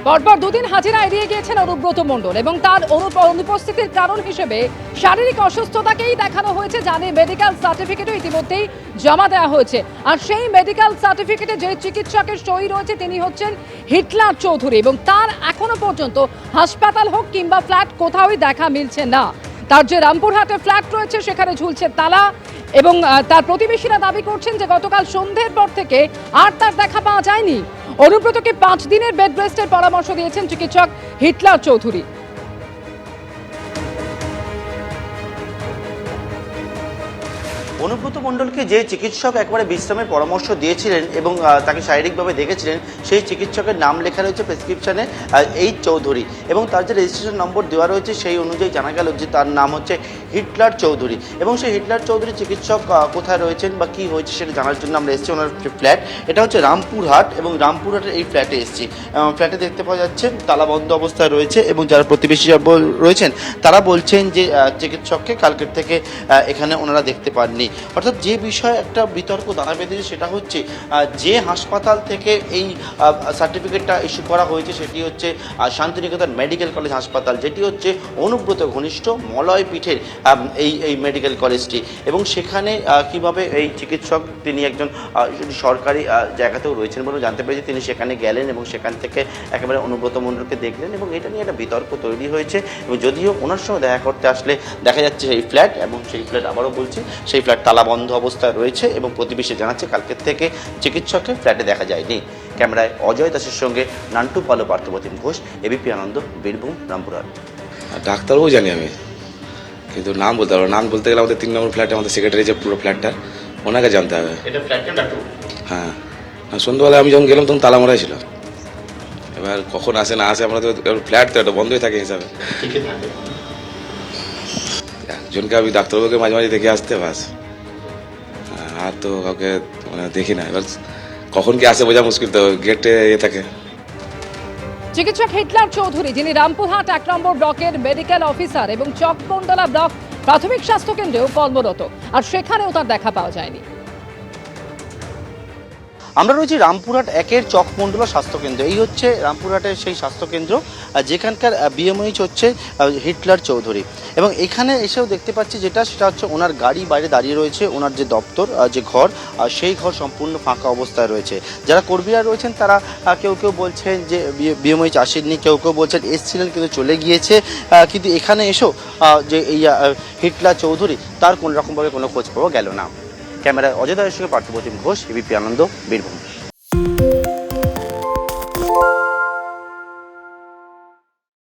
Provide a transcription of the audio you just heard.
পরপর দুদিন হাজিরা এড়িয়ে গিয়েছেন অনুব্রত মণ্ডল এবং তার অনুপস্থিতির কারণ হিসেবে শারীরিক অসুস্থতাকেই দেখানো হয়েছে, জানিয়ে মেডিকেল সার্টিফিকেটও ইতিমধ্যেই জমা দেওয়া হয়েছে। আর সেই মেডিকেল সার্টিফিকেটে যে চিকিৎসকের সই রয়েছে তিনি হচ্ছেন হিটলার চৌধুরী এবং তার এখনো পর্যন্ত হাসপাতাল হোক কিংবা ফ্ল্যাট কোথাওই দেখা মিলছে না। তার যে রামপুরহাটে ফ্ল্যাট রয়েছে সেখানে ঝুলছে তালা এবং তার প্রতিবেশীরা দাবি করছেন যে গতকাল সন্ধ্যের পর থেকে আর তার দেখা পাওয়া যায়নি। অনুব্রতকে 5 দিনের বেড রেস্টের পরামর্শ দিয়েছেন চিকিৎসক হিটলার চৌধুরী। অনুব্রত মণ্ডলকে যে চিকিৎসক একবারে বিশ্রামের পরামর্শ দিয়েছিলেন এবং তাকে শারীরিকভাবে দেখেছিলেন, সেই চিকিৎসকের নাম লেখা রয়েছে প্রেসক্রিপশনে এইচ চৌধুরী এবং তার যে রেজিস্ট্রেশন নম্বর দেওয়া রয়েছে সেই অনুযায়ী জানা গেল যে তার নাম হচ্ছে হিটলার চৌধুরী। এবং সেই হিটলার চৌধুরী চিকিৎসক কোথায় রয়েছেন বা কী হয়েছে সেটা জানার জন্য আমরা এসেছি ওনার ফ্ল্যাট। এটা হচ্ছে রামপুরহাট এবং রামপুরহাটের এই ফ্ল্যাটে এসেছি। ফ্ল্যাটে দেখতে পাওয়া যাচ্ছে তালাবন্ধ অবস্থায় রয়েছে এবং যারা প্রতিবেশী রয়েছেন তারা বলছেন যে চিকিৎসককে কালকের থেকে এখানে ওনারা দেখতে পাননি। অর্থাৎ যে বিষয়ে একটা বিতর্ক দানা বেঁধেছে সেটা হচ্ছে যে হাসপাতাল থেকে এই সার্টিফিকেটটা ইস্যু করা হয়েছে সেটি হচ্ছে শান্তিনিকেতন মেডিকেল কলেজ হাসপাতাল, যেটি হচ্ছে অনুব্রত ঘনিষ্ঠ মলয় পীঠের এই মেডিকেল কলেজটি। এবং সেখানে কিভাবে এই চিকিৎসক তিনি একজন সরকারি জায়গাতেও রয়েছেন বলে জানতে পেরেছি, তিনি সেখানে গেলেন এবং সেখান থেকে একেবারে অনুব্রত মণ্ডলকে দেখলেন এবং এটা নিয়ে একটা বিতর্ক তৈরি হয়েছে। এবং যদিও ওনার সঙ্গে দেখা করতে আসলে দেখা যাচ্ছে সেই ফ্ল্যাট এবং সেই ফ্ল্যাট আবারও বলছি সেই ফ্ল্যাট তালাবন্ধ অবস্থায় রয়েছে এবং প্রতিবেশী জানাচ্ছে কালকের থেকে চিকিৎসককে ফ্ল্যাটে দেখা যায়নি। ক্যামেরায় অজয় দাসের সঙ্গে নান্টু পালো, পার্থপ্রতিম ঘোষ, এবিপি আনন্দ, বীরভূম, রামপুরহাট। ডাক্তারও জানি আমি, কিন্তু নাম বলতে পারবো। নাম বলতে গেলে আমাদের 3 নম্বর ফ্ল্যাটে আমাদের সেক্রেটারি যে পুরো ফ্ল্যাটটা ওনাকে জানতে হবে। এটা ফ্ল্যাটটা ডাক্তার? হ্যাঁ, সন্ধ্যাবেলা আমি যখন গেলাম তখন তালা মারাই ছিল। এবার কখন আসে না আসে, আমরা তো ফ্ল্যাট তো এটা বন্ধই থাকে হিসাবে। একজনকে আমি ডাক্তারবাবুকে মাঝে মাঝে দেখে আসতে বাস, আর তো কাউকে মানে দেখি না। এবার কখন কি আসে বোঝা মুশকিল, তো গেটে থাকে। চিকিৎসক হিটলার চৌধুরী, যিনি রামপুরহাট 1 নম্বর ব্লকের মেডিকেল অফিসার এবং চকমন্ডলা ব্লক প্রাথমিক স্বাস্থ্য কেন্দ্রেও কর্মরত, আর সেখানেও তার দেখা পাওয়া যায়নি। আমরা রয়েছি রামপুরহাট 1-এর চকমন্ডলা স্বাস্থ্যকেন্দ্র। এই হচ্ছে রামপুরহাটের সেই স্বাস্থ্যকেন্দ্র যেখানকার বিএমওইচ হচ্ছে হিটলার চৌধুরী। এবং এখানে এসেও দেখতে পাচ্ছি সেটা হচ্ছে ওনার গাড়ি বাইরে দাঁড়িয়ে রয়েছে, ওনার যে দপ্তর যে ঘর সেই ঘর সম্পূর্ণ ফাঁকা অবস্থায় রয়েছে। যারা কর্মীরা রয়েছেন তারা কেউ বলছেন যে বিএমওইচ আসেননি, কেউ বলছেন এসছিলেন কিন্তু চলে গিয়েছে। কিন্তু এখানে এসেও যে এই হিটলার চৌধুরী তার কোনো রকমভাবে কোনো খোঁজ পাওয়া গেল না। ক্যামেরায় অজয় দাসের সঙ্গে পার্থপ্রতিম ঘোষ, এবিপি আনন্দ, বীরভূম।